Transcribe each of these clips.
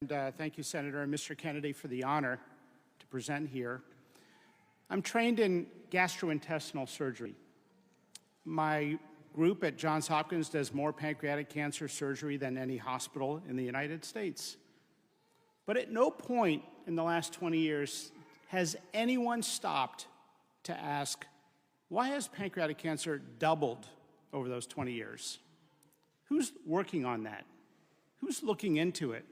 And thank you, Senator and Mr. Kennedy, for the honor to present here. I'm trained in gastrointestinal surgery. My group at Johns Hopkins does more pancreatic cancer surgery than any hospital in the United States. But at no point in the last 20 years has anyone stopped to ask, why has pancreatic cancer doubled over those 20 years? Who's working on that? Who's looking into it?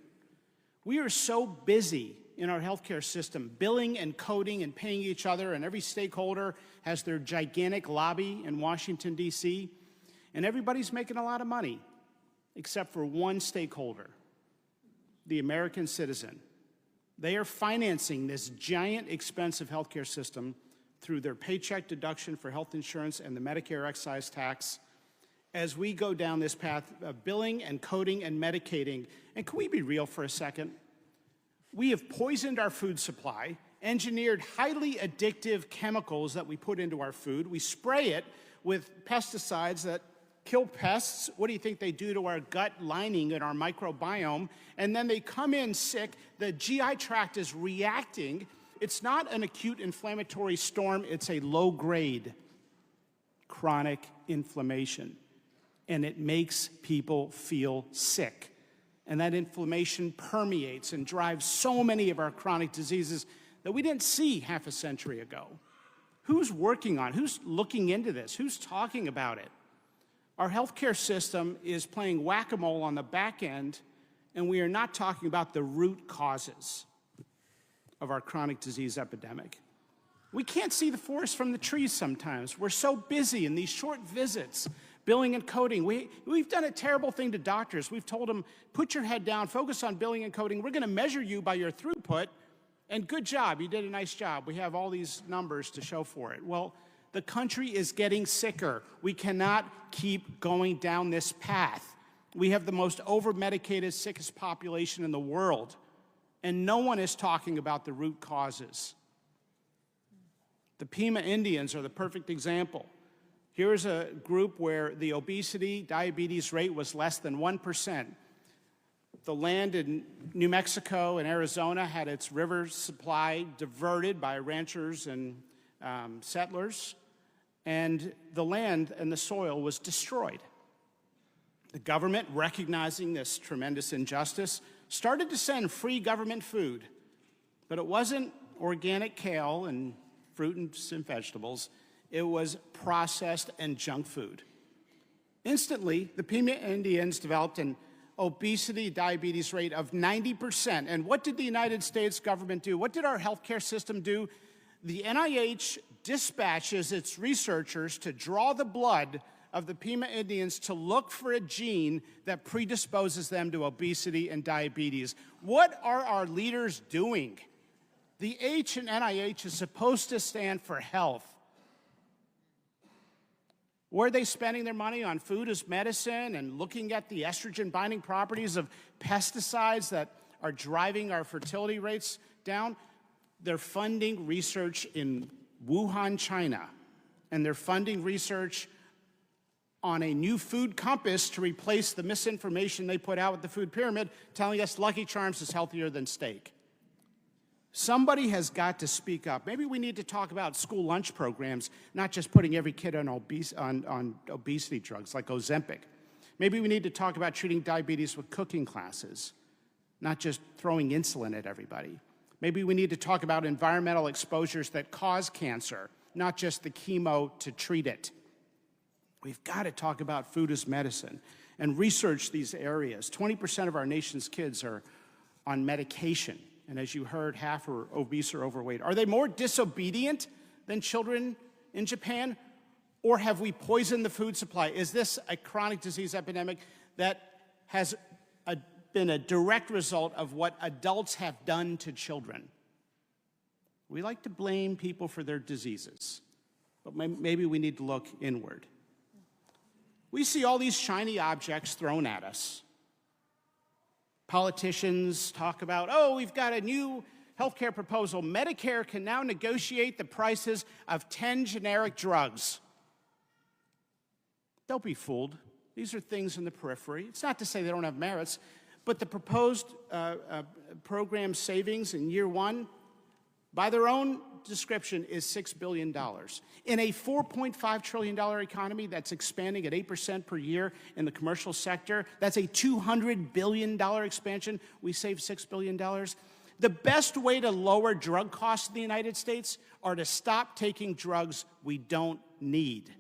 We are so busy in our healthcare system, billing and coding and paying each other, and every stakeholder has their gigantic lobby in Washington, D.C., and everybody's making a lot of money, except for one stakeholder, the American citizen. They are financing this giant, expensive healthcare system through their paycheck deduction for health insurance and the Medicare excise tax as we go down this path of billing and coding and medicating. And can we be real for a second? We have poisoned our food supply, engineered highly addictive chemicals that we put into our food. We spray it with pesticides that kill pests. What do you think they do to our gut lining and our microbiome? And then they come in sick. The GI tract is reacting. It's not an acute inflammatory storm. It's a low-grade chronic inflammation. And it makes people feel sick. And that inflammation permeates and drives so many of our chronic diseases that we didn't see half a century ago. Who's working on it? Who's looking into this? Who's talking about it? Our healthcare system is playing whack-a-mole on the back end, and we are not talking about the root causes of our chronic disease epidemic. We can't see the forest from the trees sometimes. We're so busy in these short visits, billing and coding. We've done a terrible thing to doctors. We've told them, put your head down, focus on billing and coding. We're going to measure you by your throughput, and good job, you did a nice job. We have all these numbers to show for it. Well, the country is getting sicker. We cannot keep going down this path. We have the most over-medicated, sickest population in the world, and no one is talking about the root causes. The Pima Indians are the perfect example. Here's a group where the obesity, diabetes rate was less than 1%. The land in New Mexico and Arizona had its river supply diverted by ranchers and settlers, and the land and the soil was destroyed. The government, recognizing this tremendous injustice, started to send free government food, but it wasn't organic kale and fruits and vegetables. It was processed and junk food. Instantly, the Pima Indians developed an obesity, diabetes rate of 90%. And what did the United States government do? What did our healthcare system do? The NIH dispatches its researchers to draw the blood of the Pima Indians to look for a gene that predisposes them to obesity and diabetes. What are our leaders doing? The H in NIH is supposed to stand for health. Where are they spending their money? On food as medicine and looking at the estrogen-binding properties of pesticides that are driving our fertility rates down? They're funding research in Wuhan, China, and they're funding research on a new food compass to replace the misinformation they put out with the food pyramid, telling us Lucky Charms is healthier than steak. Somebody has got to speak up. Maybe we need to talk about school lunch programs, not just putting every kid on obesity drugs like Ozempic. Maybe we need to talk about treating diabetes with cooking classes, not just throwing insulin at everybody. Maybe we need to talk about environmental exposures that cause cancer, not just the chemo to treat it. We've got to talk about food as medicine and research these areas. 20% of our nation's kids are on medication. And as you heard, half are obese or overweight. Are they more disobedient than children in Japan? Or have we poisoned the food supply? Is this a chronic disease epidemic that has been a direct result of what adults have done to children? We like to blame people for their diseases, but maybe we need to look inward. We see all these shiny objects thrown at us. Politicians talk about, oh, we've got a new healthcare proposal. Medicare can now negotiate the prices of 10 generic drugs. Don't be fooled. These are things in the periphery. It's not to say they don't have merits, But the proposed program savings in year one, by their own description, is $6 billion. In a $4.5 trillion economy that's expanding at 8% per year in the commercial sector, that's a $200 billion expansion. We save $6 billion. The best way to lower drug costs in the United States are to stop taking drugs we don't need.